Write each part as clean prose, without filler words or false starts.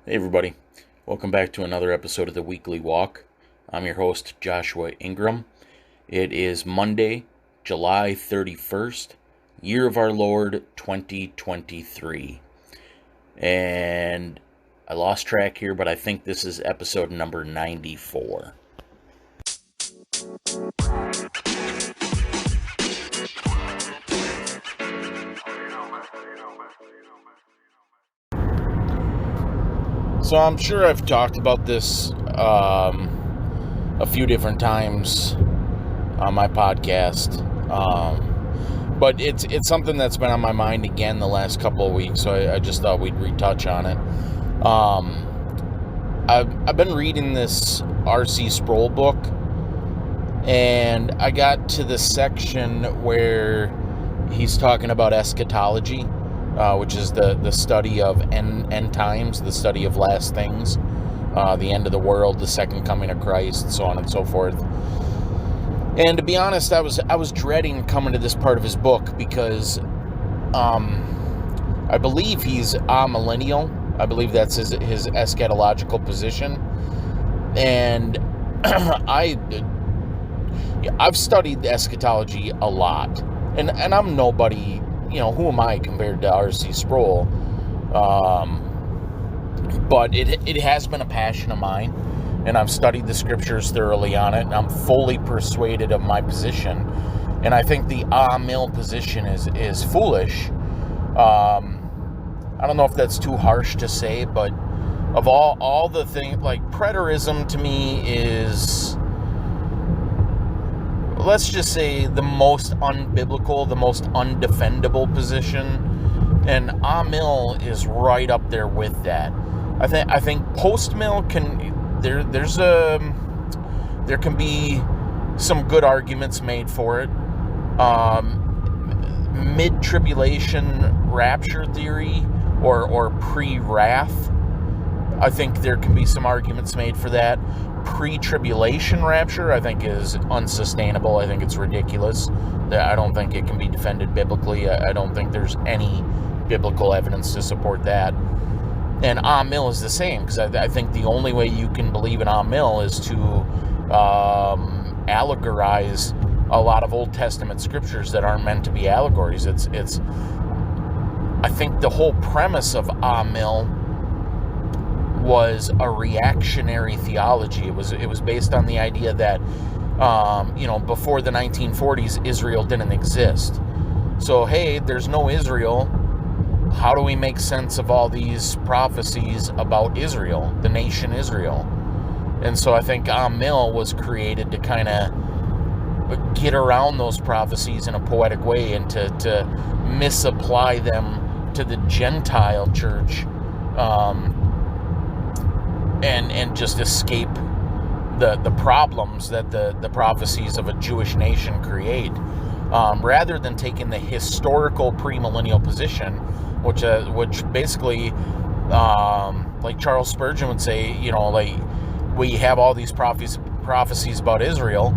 Hey everybody, welcome back to another episode of the Weekly Walk. I'm your host, Joshua Ingram. It is Monday, July 31st, year of our Lord 2023. And I lost track here, but I think this is episode number 94. So I'm sure I've talked about this a few different times on my podcast, but it's something that's been on my mind again the last couple of weeks, so I just thought we'd retouch on it. I've been reading this R.C. Sproul book, and I got to the section where he's talking about eschatology, which is the study of end times, the study of last things, the end of the world, the second coming of Christ, so on and so forth. And to be honest, I was dreading coming to this part of his book because I believe he's amillennial. I believe that's his eschatological position, and I've studied eschatology a lot, and I'm nobody. Who am I compared to R.C. Sproul? But it has been a passion of mine, and I've studied the scriptures thoroughly on it, and I'm fully persuaded of my position. And I think the Amil position is foolish. I don't know if that's too harsh to say, but of all the things, like preterism to me is, let's just say, the most unbiblical, the most undefendable position, and Amil is right up there with that. I think post-mill there can be some good arguments made for it. Mid-tribulation rapture theory or pre-wrath, I think there can be some arguments made for that. Pre-tribulation rapture, I think, is unsustainable. I think it's ridiculous. I don't think it can be defended biblically. I don't think there's any biblical evidence to support that. And Amil is the same, because I think the only way you can believe in Amil is to allegorize a lot of Old Testament scriptures that aren't meant to be allegories. I think the whole premise of Amil was a reactionary theology. It was based on the idea that before the 1940s, Israel didn't exist. So hey, there's no Israel. How do we make sense of all these prophecies about Israel, the nation Israel? And so I think Amil was created to kind of get around those prophecies in a poetic way and to misapply them to the Gentile church, and just escape the problems that the prophecies of a Jewish nation create, rather than taking the historical premillennial position, which basically, like Charles Spurgeon would say, we have all these prophecies about Israel.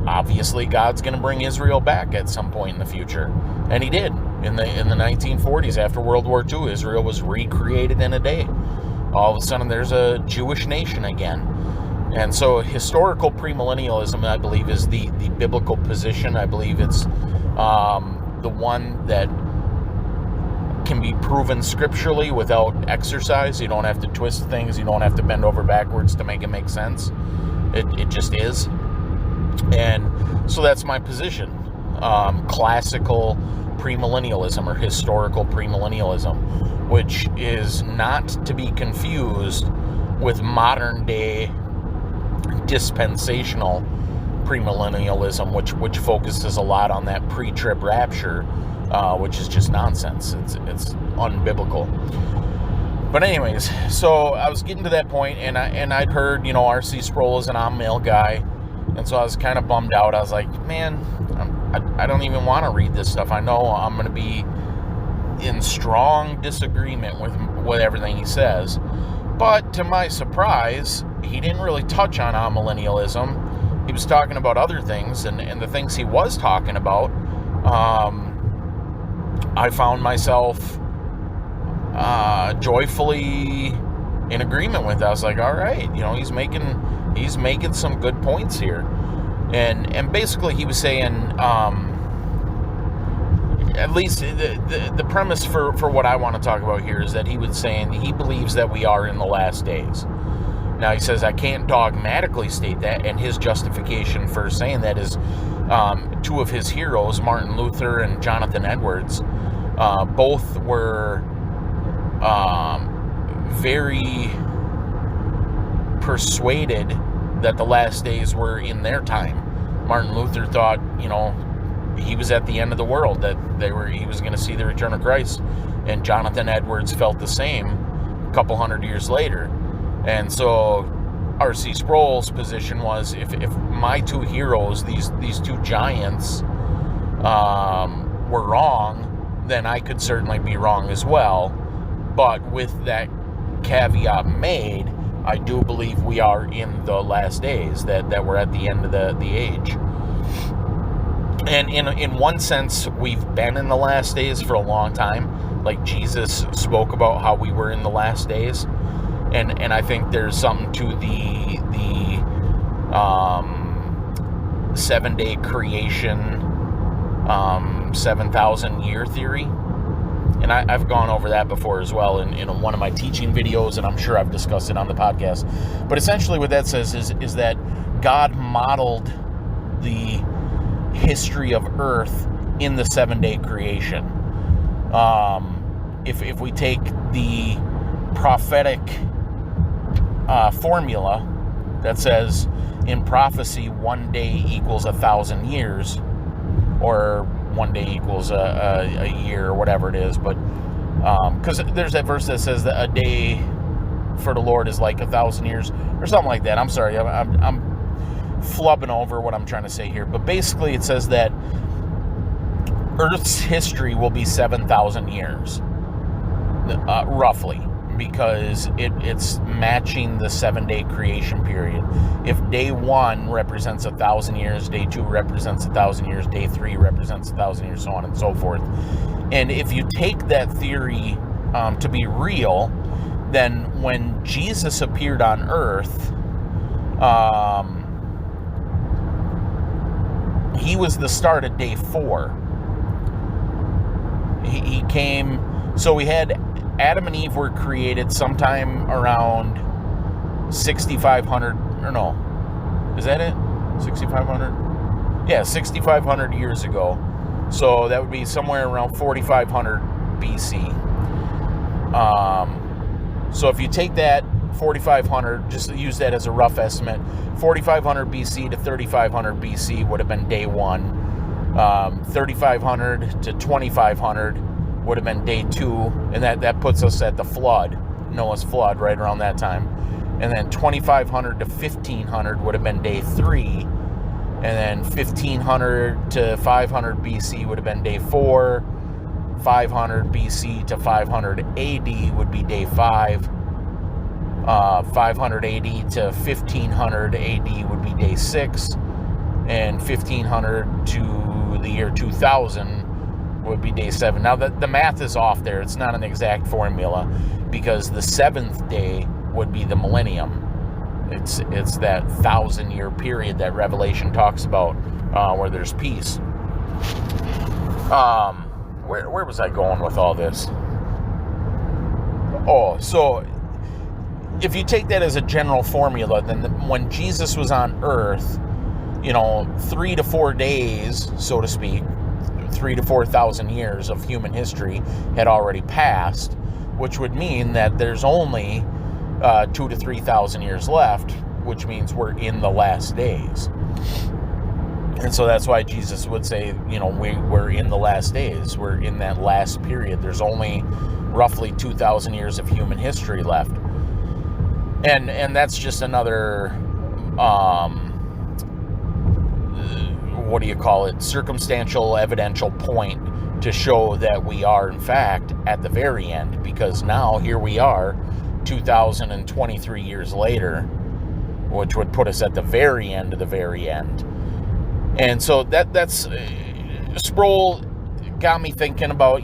Obviously, God's going to bring Israel back at some point in the future, and He did in the 1940s. After World War II, Israel was recreated in a day. All of a sudden, there's a Jewish nation again. And so historical premillennialism, I believe, is the biblical position. I believe it's the one that can be proven scripturally without exercise. You don't have to twist things. You don't have to bend over backwards to make it make sense. It just is. And so that's my position. Classical premillennialism or historical premillennialism, which is not to be confused with modern day dispensational premillennialism, which focuses a lot on that pre-trib rapture, which is just nonsense. It's unbiblical. But anyways, so I was getting to that point, and I'd heard, R.C. Sproul is an Amil guy, and so I was kind of bummed out. I was like, man, I don't even want to read this stuff. I know I'm going to be in strong disagreement with everything he says. But to my surprise, he didn't really touch on amillennialism. He was talking about other things, and the things he was talking about, I found myself joyfully in agreement with. I was like, all right, he's making some good points here. And basically he was saying, at least the premise for what I want to talk about here is that he was saying he believes that we are in the last days. Now, he says, I can't dogmatically state that, and his justification for saying that is two of his heroes, Martin Luther and Jonathan Edwards, both were very persuaded that the last days were in their time. Martin Luther thought, he was at the end of the world, that he was going to see the return of Christ. And Jonathan Edwards felt the same a couple hundred years later. And so R.C. Sproul's position was, if my two heroes, these two giants, were wrong, then I could certainly be wrong as well. But with that caveat made, I do believe we are in the last days, that we're at the end of the age. And in one sense, we've been in the last days for a long time. Like Jesus spoke about how we were in the last days. And I think there's something to the 7-day creation, 7,000 year theory. And I've gone over that before as well in one of my teaching videos, and I'm sure I've discussed it on the podcast. But essentially what that says is that God modeled the history of Earth in the 7-day creation. If we take the prophetic formula that says in prophecy 1 day equals 1,000 years, or 1 day equals a year, or whatever it is, but because there's that verse that says that a day for the Lord is like 1,000 years, or something like that. I'm sorry, I'm flubbing over what I'm trying to say here, but basically it says that Earth's history will be 7,000 years, roughly, because it's matching the 7-day creation period. If day 1 represents 1,000 years, day 2 represents 1,000 years, day 3 represents 1,000 years, so on and so forth. And if you take that theory to be real, then when Jesus appeared on Earth, he was the start of day 4. He came, so we had Adam and Eve were created sometime around 6,500, or no, is that it? 6,500? Yeah, 6,500 years ago. So that would be somewhere around 4,500 BC. So if you take that 4,500, just use that as a rough estimate, 4,500 BC to 3,500 BC would have been day 1. 3,500 to 2,500 would have been day 2, and that puts us at the flood, Noah's flood, right around that time. And then 2,500 to 1,500 would have been day 3, and then 1,500 to 500 BC would have been day 4. 500 BC to 500 AD would be day 5. 500 AD to 1,500 AD would be day 6, and 1,500 to the year 2000 would be day 7. Now, the math is off there. It's not an exact formula, because the 7th day would be the millennium. It's that 1,000-year period that Revelation talks about, where there's peace. Where was I going with all this? Oh, so if you take that as a general formula, then when Jesus was on Earth, 3 to 4 days, so to speak, 3 to 4,000 years of human history had already passed, which would mean that there's only 2 to 3,000 years left, which means we're in the last days. And so that's why Jesus would say, we're in the last days. We're in that last period. There's only roughly 2,000 years of human history left. And that's just another, circumstantial, evidential point to show that we are, in fact, at the very end. Because now, here we are, 2,023 years later, which would put us at the very end of the very end. And so that's Sproul got me thinking about,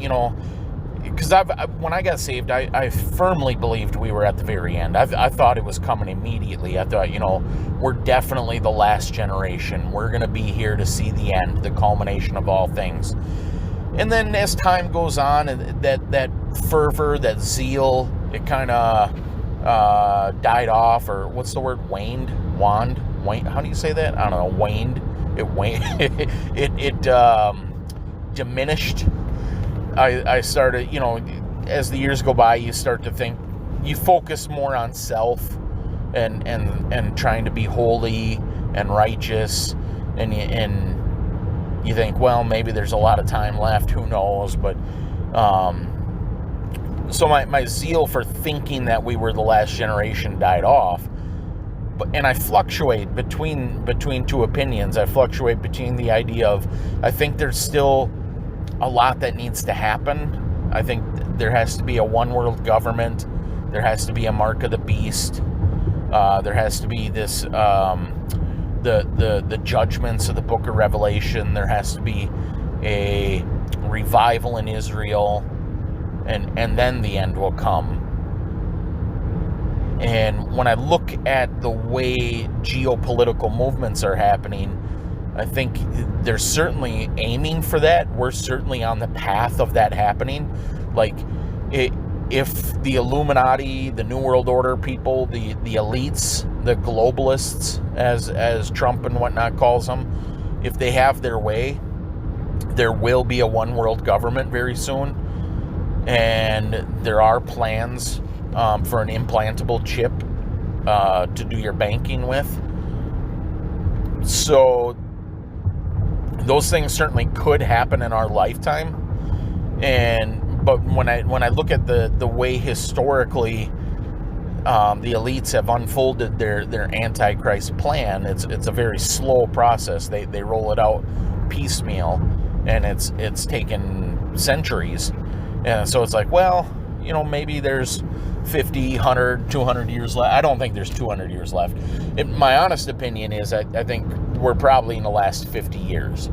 because when I got saved, I firmly believed we were at the very end. I thought it was coming immediately. I thought, we're definitely the last generation. We're going to be here to see the end, the culmination of all things. And then as time goes on, and that fervor, that zeal, it kind of died off, or what's the word? Waned? How do you say that? I don't know. Waned. It diminished. I started, as the years go by, you start to think, you focus more on self and trying to be holy and righteous, and you think, well, maybe there's a lot of time left, who knows, but so my zeal for thinking that we were the last generation died off. And I fluctuate between two opinions. I fluctuate between the idea of, I think there's still a lot that needs to happen. I think there has to be a one world government. There has to be a mark of the beast. There has to be this the judgments of the book of Revelation. There has to be a revival in Israel, and then the end will come. And when I look at the way geopolitical movements are happening, I think they're certainly aiming for that. We're certainly on the path of that happening. Like, if the Illuminati, the New World Order people, the elites, the globalists, as Trump and whatnot calls them, if they have their way, there will be a one world government very soon. And there are plans for an implantable chip to do your banking with. So those things certainly could happen in our lifetime. But when I look at the way historically the elites have unfolded their Antichrist plan, it's a very slow process. They roll it out piecemeal, and it's taken centuries. And so it's like, well, maybe there's 50, 100, 200 years left. I don't think there's 200 years left. My honest opinion is I think we're probably in the last 50 years.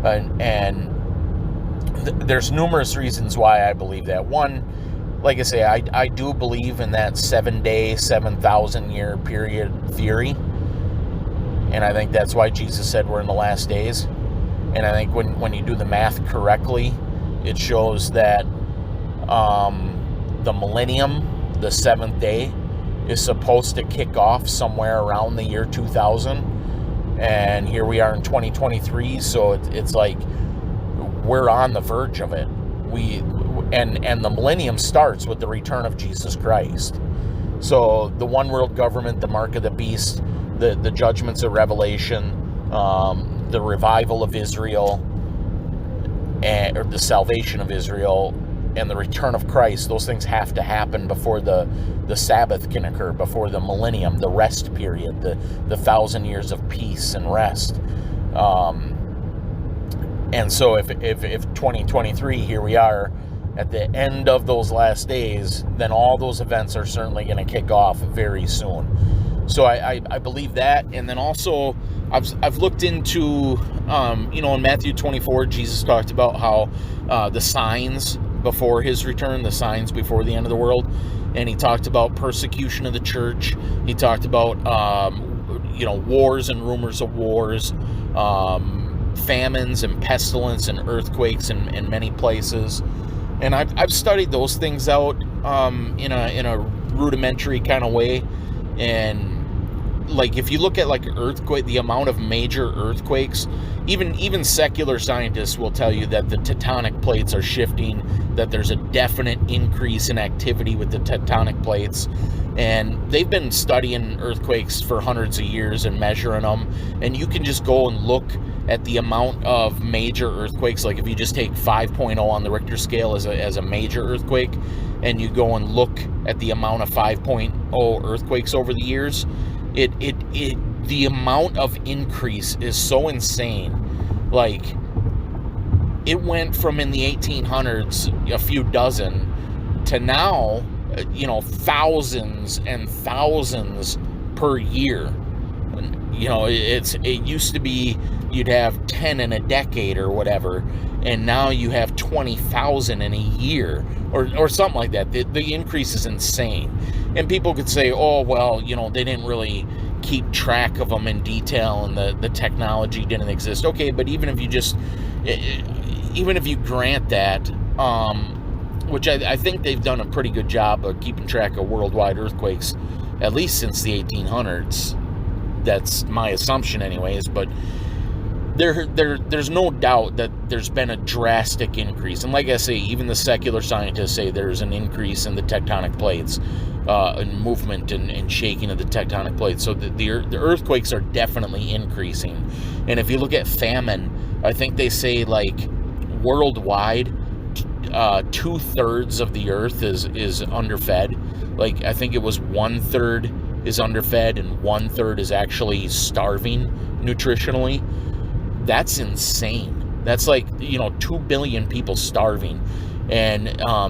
And there's numerous reasons why I believe that. One, like I say, I do believe in that 7-day, 7,000 year period theory. And I think that's why Jesus said we're in the last days. And I think when you do the math correctly, it shows that the millennium, the seventh day, is supposed to kick off somewhere around the year 2000. And here we are in 2023, so it's like we're on the verge of it. And the millennium starts with the return of Jesus Christ. So the one world government, the mark of the beast, the judgments of Revelation, the revival of Israel, or the salvation of Israel, and the return of Christ, those things have to happen before the Sabbath can occur, before the millennium, the rest period, the 1,000 years of peace and rest. And so if 2023, here we are at the end of those last days, then all those events are certainly going to kick off very soon. So I believe that. And then also I've looked into, in Matthew 24, Jesus talked about how the signs before his return, the signs before the end of the world. And he talked about persecution of the church. He talked about, wars and rumors of wars, famines and pestilence and earthquakes in many places. And I've studied those things out in a rudimentary kind of way. And like, if you look at like earthquake, the amount of major earthquakes, even secular scientists will tell you that the tectonic plates are shifting, that there's a definite increase in activity with the tectonic plates. And they've been studying earthquakes for hundreds of years and measuring them. And you can just go and look at the amount of major earthquakes. Like if you just take 5.0 on the Richter scale as a major earthquake, and you go and look at the amount of 5.0 earthquakes over the years, the amount of increase is so insane. Like, it went from in the 1800s, a few dozen, to now, thousands and thousands per year. It used to be you'd have 10 in a decade or whatever, and now you have 20,000 in a year or something like that. The increase is insane. And people could say, oh, well, they didn't really keep track of them in detail and the technology didn't exist. Okay, but even if you grant that, which I think they've done a pretty good job of keeping track of worldwide earthquakes, at least since the 1800s. That's my assumption anyways, but there's no doubt that there's been a drastic increase. And like I say, even the secular scientists say there's an increase in the tectonic plates, and movement and shaking of the tectonic plates. So the earthquakes are definitely increasing. And if you look at famine, I think they say like worldwide, 2/3 of the earth is underfed. Like I think it was 1/3 is underfed and 1/3 is actually starving nutritionally. That's insane. That's like 2 billion people starving, and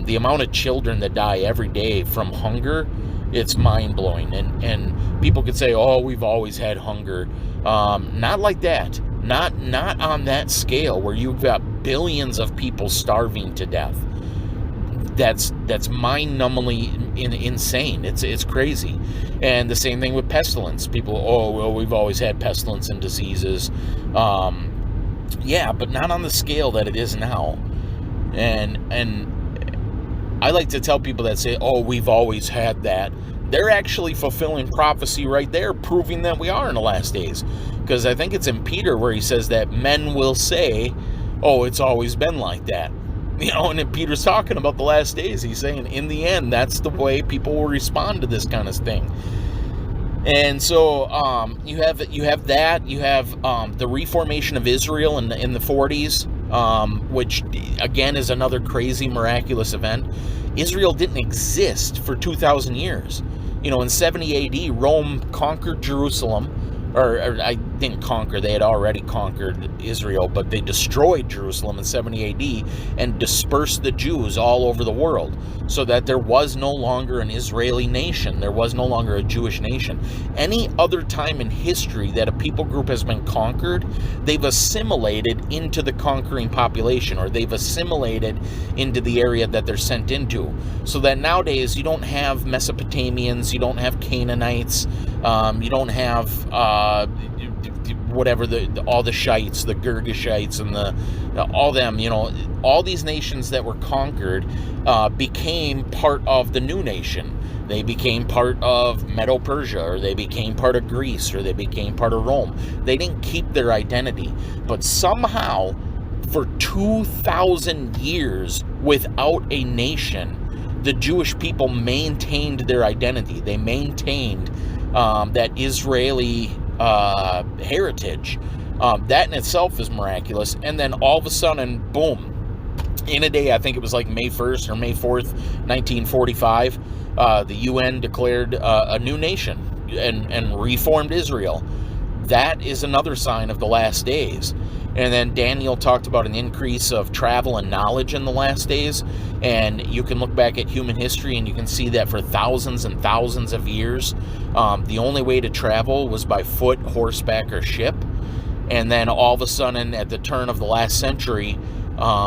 the amount of children that die every day from hunger, it's mind-blowing. And people could say, oh, we've always had hunger. Not like that. Not on that scale where you've got billions of people starving to death. That's mind-numbingly insane. It's crazy. And the same thing with pestilence. People, oh, well, we've always had pestilence and diseases. Yeah, but not on the scale that it is now. And I like to tell people that say, oh, we've always had that. They're actually fulfilling prophecy right there, proving that we are in the last days. Because I think it's in Peter where he says that men will say, oh, it's always been like that. And then Peter's talking about the last days. He's saying, in the end, that's the way people will respond to this kind of thing. And so you have that. You have the reformation of Israel in the 40s, which, again, is another crazy, miraculous event. Israel didn't exist for 2,000 years. In 70 AD, Rome conquered Jerusalem. Or I didn't conquer, they had already conquered Israel, but they destroyed Jerusalem in 70 AD and dispersed the Jews all over the world so that there was no longer an Israeli nation. There was no longer a Jewish nation. Any other time in history that a people group has been conquered, they've assimilated into the conquering population, or they've assimilated into the area that they're sent into. So that nowadays you don't have Mesopotamians, you don't have Canaanites, you don't have whatever all the Shites, the Girgashites, and all them. All these nations that were conquered became part of the new nation. They became part of Medo-Persia, or they became part of Greece, or they became part of Rome. They didn't keep their identity, but somehow for 2,000 years without a nation, the Jewish people maintained their identity. They maintained that Israeli heritage. That in itself is miraculous. And then all of a sudden, boom, in a day, I think it was like May 1st or May 4th, 1945, the UN declared a new nation and reformed Israel. That is another sign of the last days. And then Daniel talked about an increase of travel and knowledge in the last days. And you can look back at human history and you can see that for thousands and thousands of years, the only way to travel was by foot, horseback, or ship. And then all of a sudden, at the turn of the last century,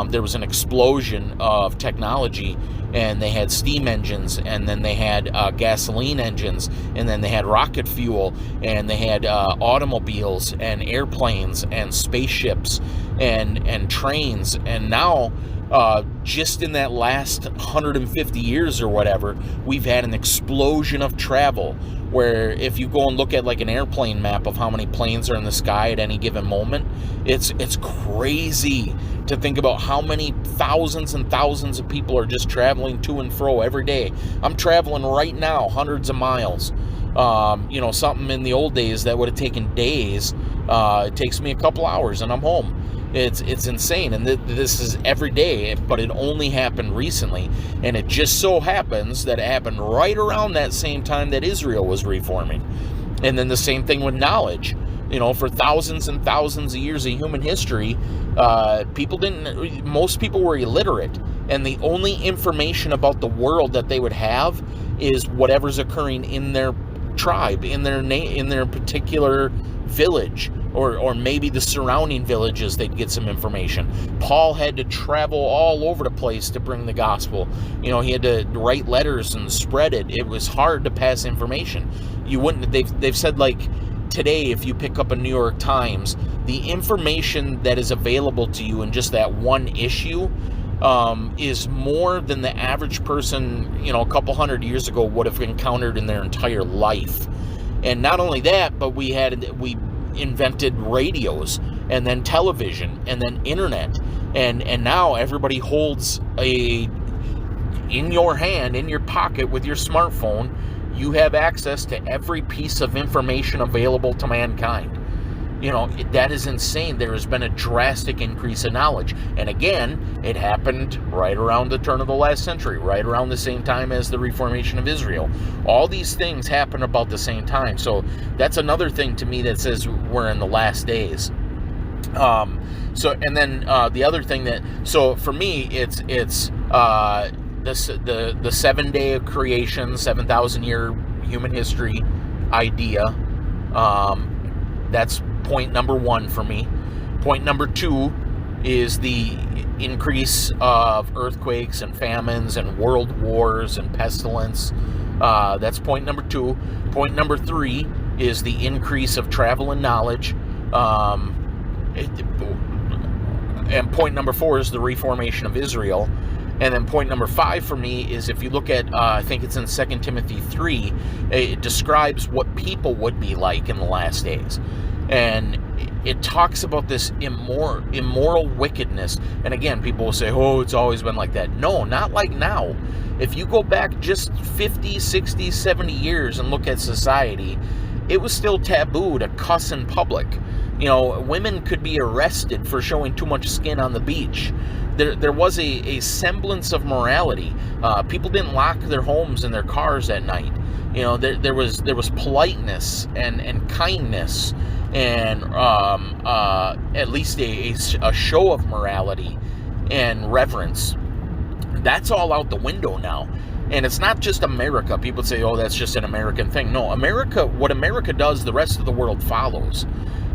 there was an explosion of technology, and they had steam engines, and then they had gasoline engines, and then they had rocket fuel, and they had automobiles and airplanes and spaceships and trains. And now, just in that last 150 years or whatever, we've had an explosion of travel, where if you go and look at like an airplane map of how many planes are in the sky at any given moment, it's crazy to think about how many thousands and thousands of people are just traveling to and fro every day. I'm traveling right now hundreds of miles. Something in the old days that would have taken days, it takes me a couple hours and I'm home. It's insane, and this is every day, but it only happened recently, and it just so happens that it happened right around that same time that Israel was reforming. And then the same thing with knowledge. For thousands and thousands of years of human history, most people were illiterate, and the only information about the world that they would have is whatever's occurring in their tribe, in their particular village, or maybe the surrounding villages. They'd get some information. Paul had to travel all over the place to bring the gospel. He had to write letters and spread it. It was hard to pass information. They've said, like, today, if you pick up a New York Times, the information that is available to you in just that one issue is more than the average person, a couple hundred years ago would have encountered in their entire life. And not only that, but we invented radios, and then television, and then internet, and now everybody holds in your hand, in your pocket with your smartphone. You have access to every piece of information available to mankind. That is insane. There has been a drastic increase in knowledge. And again, it happened right around the turn of the last century, right around the same time as the Reformation of Israel. All these things happen about the same time. So that's another thing to me that says we're in the last days. The other thing so for me, it's the 7 day of creation, 7,000 year human history idea. That's point number one for me. Point number two is the increase of earthquakes and famines and world wars and pestilence. That's point number two. Point number three is the increase of travel and knowledge. And point number four is the reformation of Israel. And then point number five for me is, if you look at, I think it's in 2 Timothy 3, it describes what people would be like in the last days. And it talks about this immoral wickedness. And again, people will say, oh, it's always been like that. No, not like now. If you go back just 50, 60, 70 years and look at society, it was still taboo to cuss in public. Women could be arrested for showing too much skin on the beach. There was a semblance of morality. People didn't lock their homes and their cars at night. There was politeness and kindness, and at least a show of morality and reverence. That's all out the window now. And it's not just America. People say, oh, that's just an American thing. No, what America does, the rest of the world follows.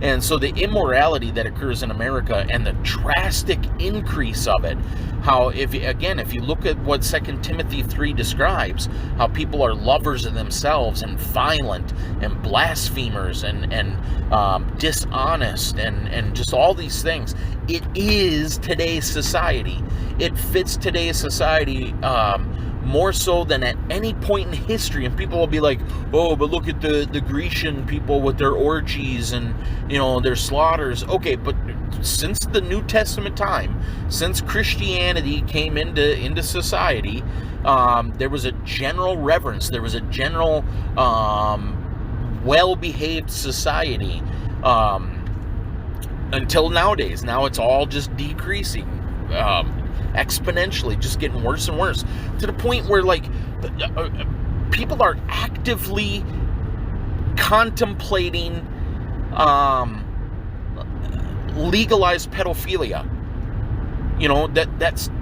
And so the immorality that occurs in America and the drastic increase of it, how, if you look at what 2 Timothy 3 describes, how people are lovers of themselves and violent and blasphemers and dishonest and just all these things. It is today's society. It fits today's society more so than at any point in history. And people will be like, oh, but look at the Grecian people with their orgies and their slaughters. Okay, but since the New Testament time, since Christianity came into society, there was a general reverence, there was a general well-behaved society until nowadays. Now it's all just decreasing exponentially, just getting worse and worse, to the point where people are actively contemplating legalized pedophilia.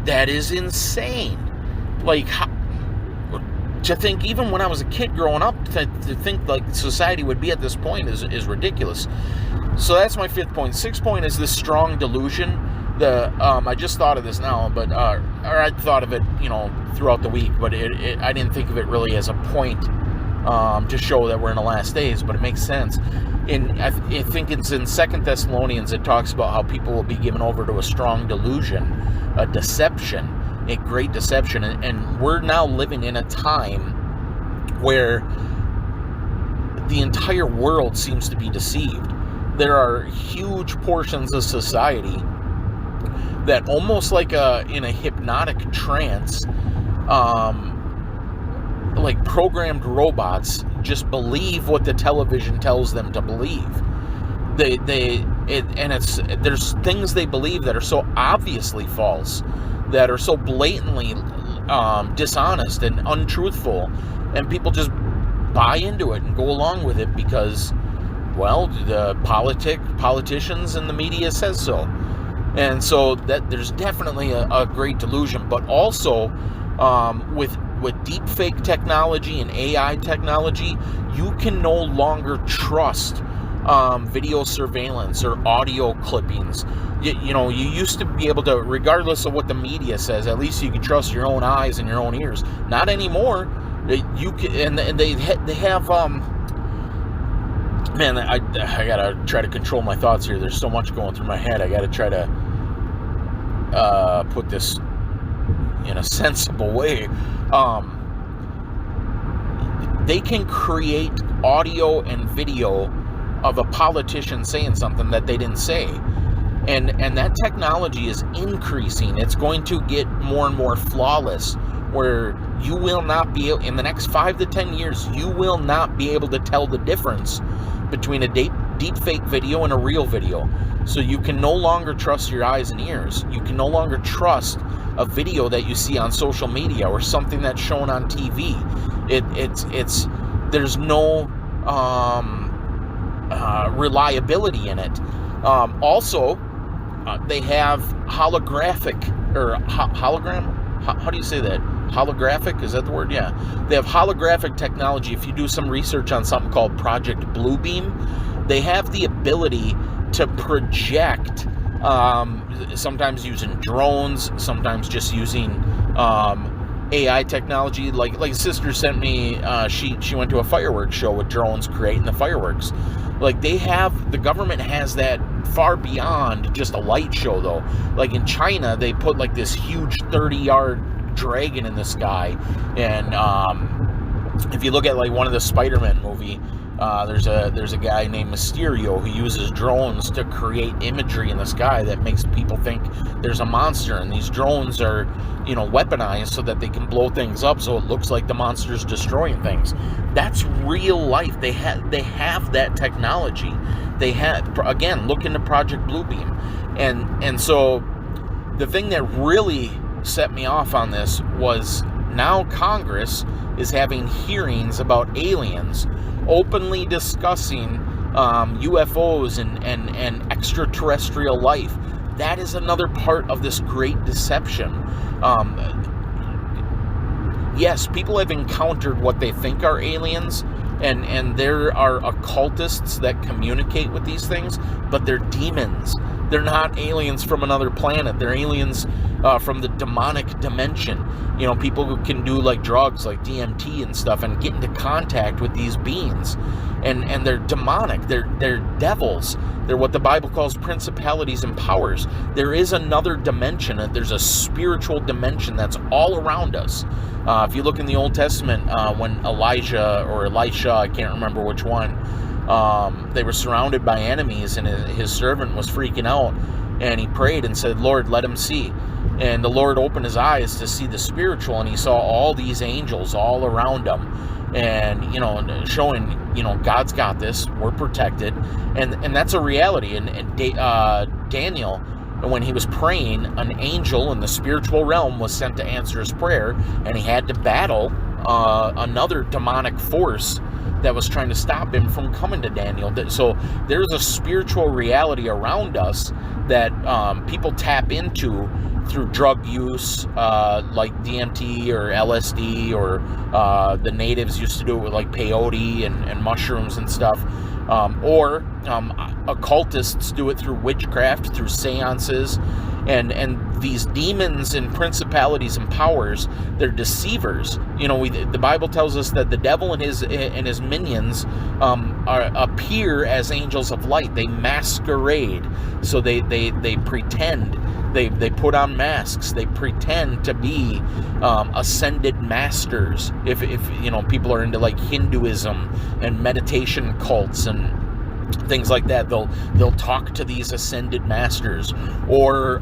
That is insane. To think, even when I was a kid growing up, to think like society would be at this point is ridiculous. So that's my fifth point. Sixth point is this strong delusion. I just thought of this now, but or I thought of it, throughout the week, but I didn't think of it really as a point to show that we're in the last days, but it makes sense. I think it's in 2 Thessalonians, it talks about how people will be given over to a strong delusion, a deception, a great deception, and we're now living in a time where the entire world seems to be deceived. There are huge portions of society that, almost like in a hypnotic trance, like programmed robots, just believe what the television tells them to believe. There's things they believe that are so obviously false, that are so blatantly dishonest and untruthful, and people just buy into it and go along with it because, well, the politicians and the media says so. And so that there's definitely a great delusion, but also with with deep fake technology and AI technology, you can no longer trust video surveillance or audio clippings. You used to be able to, regardless of what the media says, at least you could trust your own eyes and your own ears. Not anymore. You can, and they have man, I gotta try to control my thoughts here. There's so much going through my head. I gotta try to put this in a sensible way. They can create audio and video of a politician saying something that they didn't say. And that technology is increasing. It's going to get more and more flawless, where you will not be, in the next 5 to 10 years, you will not be able to tell the difference between a deep fake video and a real video. So you can no longer trust your eyes and ears. You can no longer trust a video that you see on social media or something that's shown on TV. There's no reliability in it. Also, they have holographic, or hologram. How do you say that? Holographic, is that the word? Yeah. They have holographic technology. If you do some research on something called Project Bluebeam, they have the ability to project, sometimes using drones, sometimes just using AI technology. Like a sister sent me, she went to a fireworks show with drones creating the fireworks. Like the government has that far beyond just a light show though. Like in China, they put like this huge 30-yard dragon in the sky, and if you look at like one of the Spider-Man movie, there's a guy named Mysterio who uses drones to create imagery in the sky that makes people think there's a monster, and these drones are, weaponized so that they can blow things up so it looks like the monster's destroying things. That's real life. They have that technology. They have, again, look into Project Bluebeam, and so the thing that really set me off on this was now Congress is having hearings about aliens, openly discussing UFOs and extraterrestrial life. That is another part of this great deception. Yes, people have encountered what they think are aliens, and there are occultists that communicate with these things, but they're demons. They're not aliens from another planet. They're aliens from the demonic dimension. People who can do like drugs like DMT and stuff and get into contact with these beings. And they're demonic. They're devils. They're what the Bible calls principalities and powers. There is another dimension. There's a spiritual dimension that's all around us. If you look in the Old Testament, when Elijah or Elisha, I can't remember which one, they were surrounded by enemies, and his servant was freaking out, and he prayed and said, "Lord, let him see." And the Lord opened his eyes to see the spiritual, and he saw all these angels all around him, and showing God's got this, we're protected, and that's a reality. And Daniel, when he was praying, an angel in the spiritual realm was sent to answer his prayer, and he had to battle another demonic force that was trying to stop him from coming to Daniel. So there's a spiritual reality around us that people tap into through drug use, like DMT or LSD, or the natives used to do it with like peyote and mushrooms and stuff, or occultists do it through witchcraft, through seances, and these demons and principalities and powers, they're deceivers. The Bible tells us that the devil and his minions appear as angels of light. They masquerade, so they pretend. They put on masks. They pretend to be ascended masters. If people are into like Hinduism and meditation cults and things like that, they'll talk to these ascended masters. Or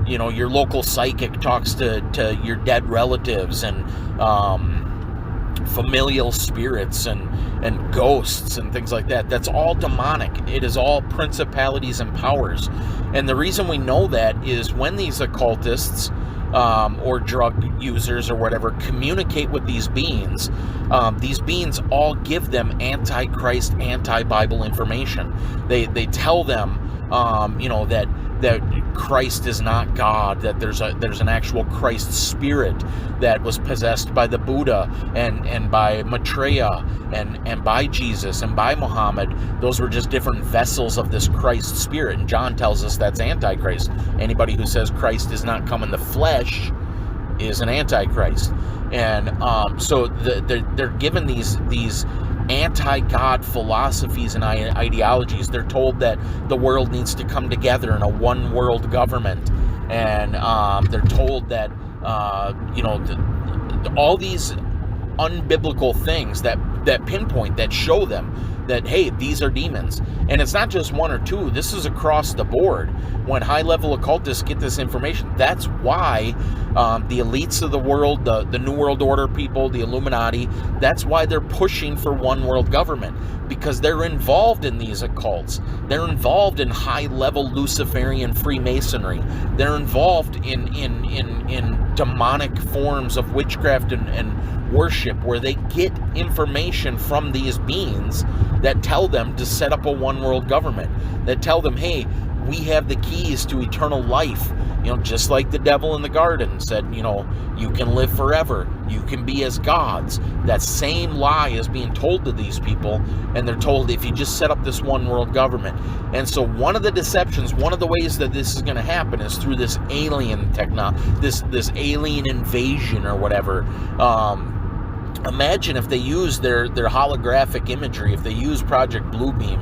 your local psychic talks to your dead relatives, and familial spirits and ghosts and things like that. That's all demonic. It is all principalities and powers. And the reason we know that is when these occultists or drug users or whatever communicate with these beings all give them anti-Christ, anti-Bible information. They tell them that Christ is not God, that there's an actual Christ spirit that was possessed by the Buddha and by Maitreya and by Jesus and by Muhammad. Those were just different vessels of this Christ spirit, and John tells us that's Antichrist. Anybody who says Christ does not come in the flesh is an Antichrist. And so they're given these anti-God philosophies and ideologies. They're told that the world needs to come together in a one world government, and they're told that all these unbiblical things that pinpoint, that show them that, hey, these are demons. And it's not just one or two. This is across the board. When high-level occultists get this information, that's why the elites of the world, the New World Order people, the Illuminati, that's why they're pushing for one world government, because they're involved in these occults. They're involved in high-level Luciferian Freemasonry. They're involved in demonic forms of witchcraft and worship, where they get information from these beings that tell them to set up a one world government, that tell them, hey, we have the keys to eternal life. Just like the devil in the garden said, you can live forever, you can be as gods. That same lie is being told to these people, and they're told, if you just set up this one world government. And so one of the deceptions, one of the ways that this is going to happen is through this alien this alien invasion or whatever. Imagine if they use their holographic imagery, if they use Project Bluebeam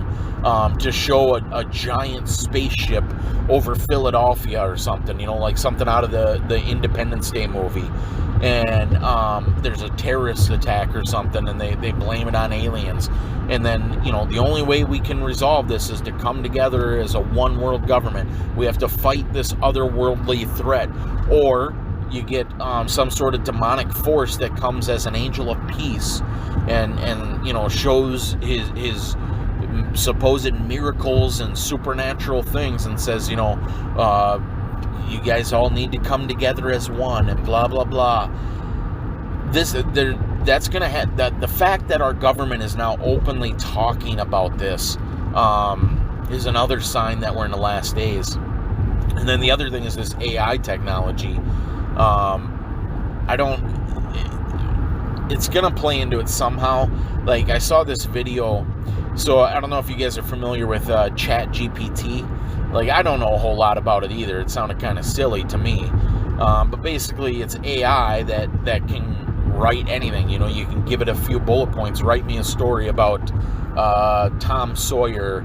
to show a giant spaceship over Philadelphia or something, like something out of the Independence Day movie, and there's a terrorist attack or something, and they blame it on aliens. And then, the only way we can resolve this is to come together as a one world government. We have to fight this otherworldly threat. Or you get some sort of demonic force that comes as an angel of peace and shows his supposed miracles and supernatural things and says, you guys all need to come together as one and blah blah blah. That's gonna have that. The fact that our government is now openly talking about this is another sign that we're in the last days. And then the other thing is this AI technology. It's gonna play into it somehow. Like, I saw this video, so I don't know if you guys are familiar with ChatGPT. Like, I don't know a whole lot about it either. It sounded kind of silly to me. But basically, it's AI that can write anything. You can give it a few bullet points. Write me a story about Tom Sawyer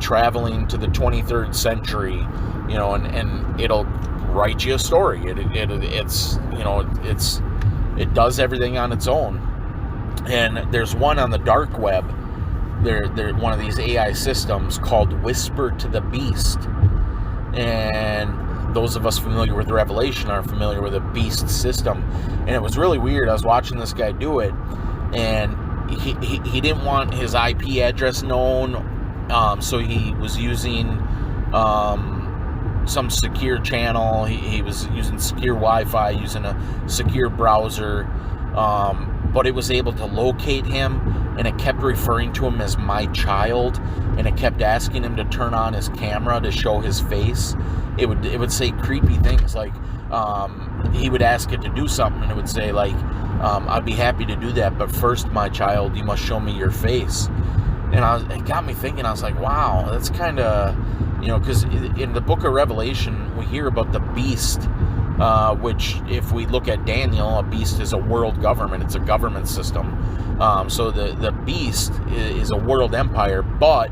traveling to the 23rd century, and it'll write you a story. It does everything on its own. And there's one on the dark web. They're one of these AI systems called Whisper to the Beast. And those of us familiar with Revelation are familiar with the Beast system. And it was really weird. I was watching this guy do it, and he didn't want his IP address known, so he was using some secure channel. He was using secure Wi-Fi, using a secure browser, but it was able to locate him, and it kept referring to him as my child, and it kept asking him to turn on his camera to show his face. It would say creepy things like, he would ask it to do something, and it would say, like, I'd be happy to do that, but first, my child, you must show me your face. And it got me thinking. I was like, wow, that's kind of, because in the book of Revelation, we hear about the beast, which, if we look at Daniel, a beast is a world government. It's a government system. So the beast is a world empire, but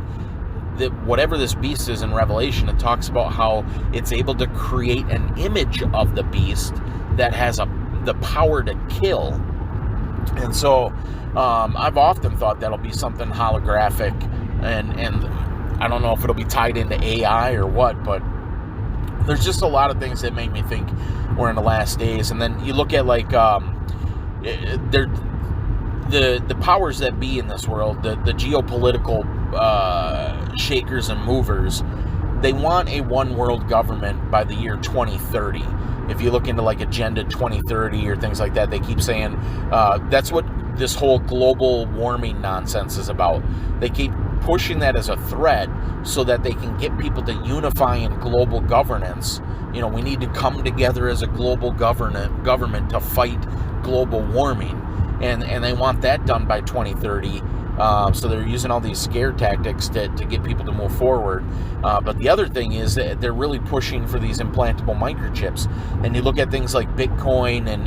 whatever this beast is in Revelation, it talks about how it's able to create an image of the beast that has the power to kill. And so I've often thought that'll be something holographic, and I don't know if it'll be tied into AI or what, but there's just a lot of things that make me think we're in the last days. And then you look at, like, the powers that be in this world, the geopolitical shakers and movers, they want a one world government by the year 2030. If you look into, like, Agenda 2030 or things like that, they keep saying that's what this whole global warming nonsense is about. They keep pushing that as a threat so that they can get people to unify in global governance. We need to come together as a global government to fight global warming. And they want that done by 2030. So they're using all these scare tactics to get people to move forward. But the other thing is that they're really pushing for these implantable microchips. And you look at things like Bitcoin and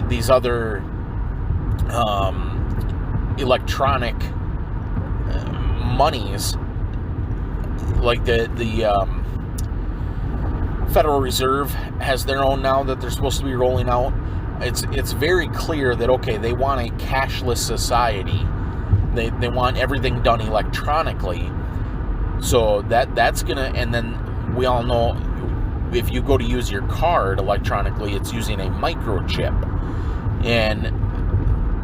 these other electronic monies, like the Federal Reserve has their own now that they're supposed to be rolling out. It's very clear that, okay, they want a cashless society. They want everything done electronically. So that's gonna, and then we all know if you go to use your card electronically, it's using a microchip. And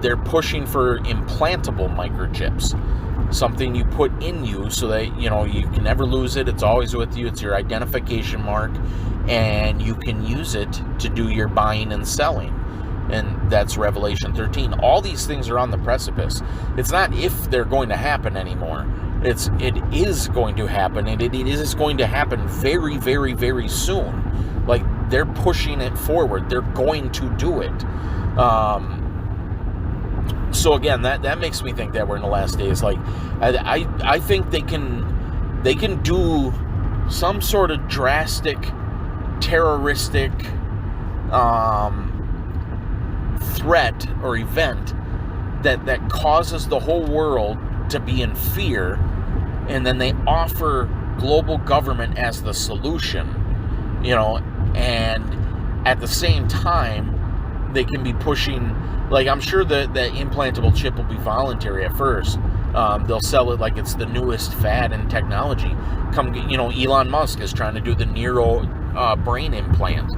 they're pushing for implantable microchips. Something you put in you so that, you can never lose it. It's always with you. It's your identification mark. And you can use it to do your buying and selling. And that's Revelation 13. All these things are on the precipice. It's not if they're going to happen anymore. It is going to happen, and it is going to happen very, very, very soon. Like, they're pushing it forward. They're going to do it. So again, that makes me think that we're in the last days. Like, I think they can do some sort of drastic, terroristic threat or event that causes the whole world to be in fear, and then they offer global government as the solution, and at the same time they can be pushing, like, I'm sure the implantable chip will be voluntary at first. They'll sell it like it's the newest fad in technology. Elon Musk is trying to do the Neuro brain implant.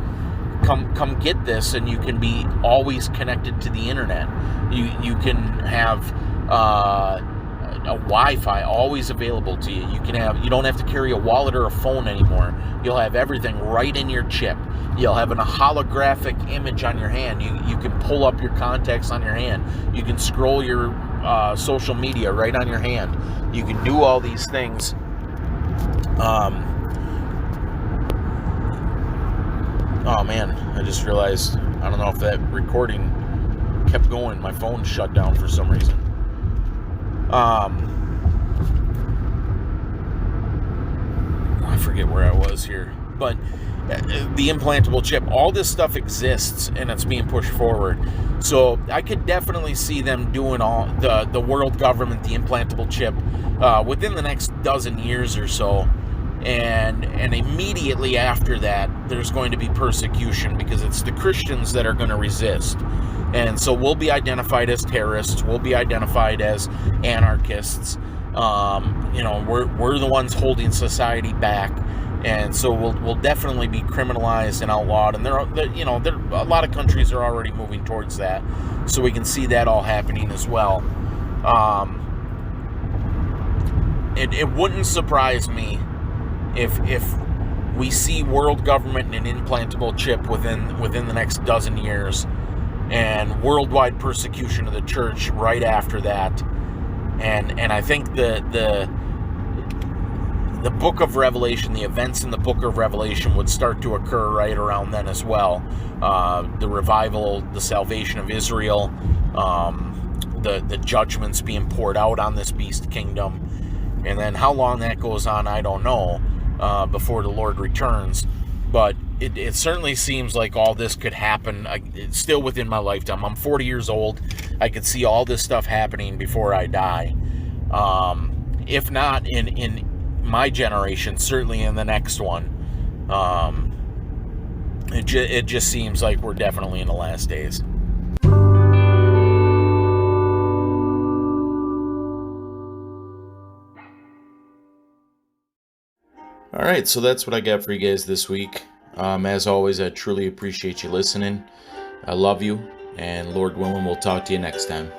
Come get this, and you can be always connected to the internet. You can have a Wi-Fi always available to you. You don't have to carry a wallet or a phone anymore. You'll have everything right in your chip. You'll have a holographic image on your hand. You can pull up your contacts on your hand. You can scroll your social media right on your hand. You can do all these things. Oh man, I just realized, I don't know if that recording kept going. My phone shut down for some reason. I forget where I was here. But the implantable chip, all this stuff exists, and it's being pushed forward. So I could definitely see them doing all the world government, the implantable chip, within the next dozen years or so. And immediately after that, there's going to be persecution, because it's the Christians that are going to resist. And so we'll be identified as terrorists. We'll be identified as anarchists. We're the ones holding society back. And so we'll definitely be criminalized and outlawed. And there a lot of countries are already moving towards that. So we can see that all happening as well. It wouldn't surprise me if we see world government and an implantable chip within the next dozen years, and worldwide persecution of the church right after that. And I think the book of Revelation, the events in the book of Revelation would start to occur right around then as well. The revival, the salvation of Israel, the judgments being poured out on this beast kingdom. And then how long that goes on, I don't know, before the Lord returns. But it certainly seems like all this could happen still within my lifetime. I'm 40 years old. I could see all this stuff happening before I die. If not in my generation, certainly in the next one. It just seems like we're definitely in the last days. All right, so that's what I got for you guys this week. As always, I truly appreciate you listening. I love you, and Lord willing, we'll talk to you next time.